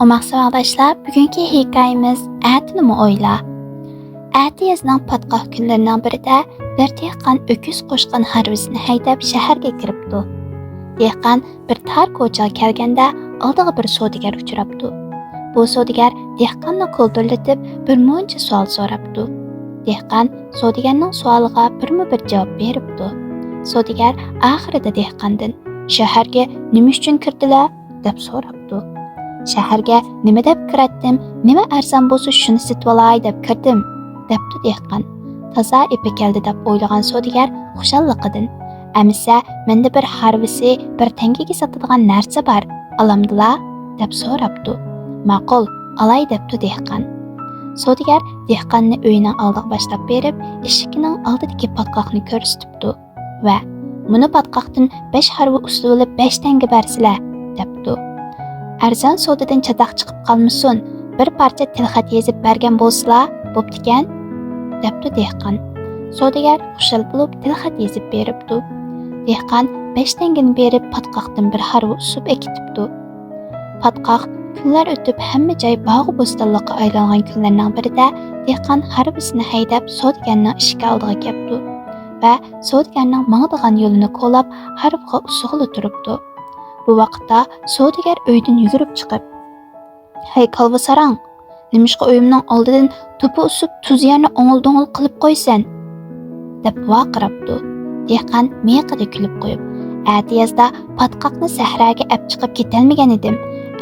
Umaqsa ağdaşlar, bugünkü hikayemiz Ətini oyla. Əti yazılan patqaq günlərinin birində bir dehqan öküz qoşqan harvisini haydab shaharga kiribdi. Dehqan bir tar ko'chaga kelganda oldiga bir savdogar uchrabdi. Bu savdogar dehqonni qo'ldirlatib bir muncha savol so'rabdi. Dehqan savdogarning savoliga bir javob beribdi. Savdogar oxirida dehqondan shaharga nima uchun kirdilar deb so'rabdi. Shaharga nima deb kiratdim, nima arzon bo'lsa shuni sotib olay deb kirdim, debdi dehqon. Toza ipi keldi deb o'ylagan savdogar xushalliqidan, "Amisa, menda bir harvisi, bir tangaga sotadigan narsa bor, olamdila?" deb so'rabdi. "Ma'qul, olay" debdi dehqon. Savdogar dehqonni uyining oldiga boshlab berib, eshigining oldidagi patqoqni ko'rsatibdi va "Buni patqoqdan 5 harva ustib olib 5 tanga bersizlar" debdi. "Arzon savdodan chatoq chiqib qolmasin, bir parcha tilxat yozib bergan bo'lsalar, bo'ptikan" debdi dehqon. Savdogar xushal bo'lib tilxat yozib beribdi. Dehqon 5 tangani berib patqoqdan bir harva usib ekitibdi. Patqoq kunlar o'tib hamma joy bog' bo'stonlikqa aylangan kunlarning birida dehqon harvisini haydab savdogarning eshigi oldiga kelibdi va savdogarning mangdigan yo'lini qo'lab harvga usig'li turibdi. Bu vaqtda savdogar uydan yugurib chiqib, "Hey kalvasarang, nimishqa uyimning oldidan to'pi usib tuz yerni o'ng'il-do'ng'il qilib qo'ysan?" deb vaqirabdi. Dehqon miyiqida kulib qo'yib, "Ati yazda patqoqni sahraga olib chiqib ketolmagan edim.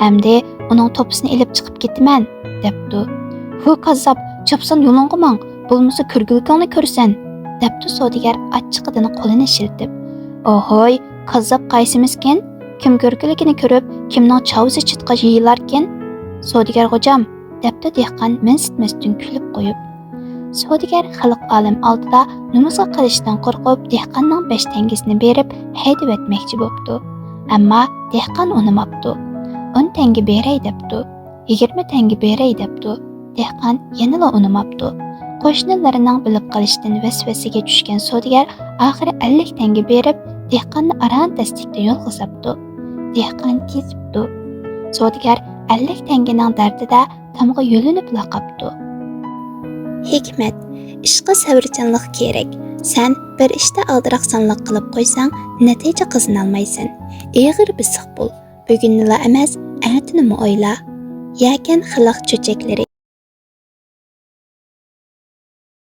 Endi uning to'pisini ilib chiqib ketaman" debdi. "Hu kazzob, chopsan yo'lingga mang, bo'lmasa ko'rgulikingni ko'rsan" debdi savdogar achchiqidan qo'lini shiltib. "Ohoy, kazzob qaysimiskin? Kim ko'rguligini ko'rib, kimning chavzi chitqa yeyilarkin? Savdogar xo'jam" debdi dehqon minsitmasdan kulib qo'yib. Savdogar xalq olam oldida nomusga qilishdan qo'rqib, dehqonning 5 tangasini berib haydab o'tmoqchi bo'pti. Ammo dehqon unimabdi. 10 tanga beray debdi, 20 tanga beray debdi. Dehqon yanada unimabdi. Qo'shnilarining bilib qolishdan vasvasiga tushgan savdogar oxiri 50 tanga berib, dehqonni aran tasdiqda yo'lga sapdi. Dehqon ketibdi. Savdogar 50 tanganing dardida tamg'a yo'linib laqabdi. Hikmat: ishqa sabrchanlik kerak. Sen bir ishda aldiraqsanlik qilib qo'ysang, natija qozonolmaysan. Eg'ir bisiq bo'l. Bugunnila emas, atini o'yla. Yakan xalq cho'chaklari.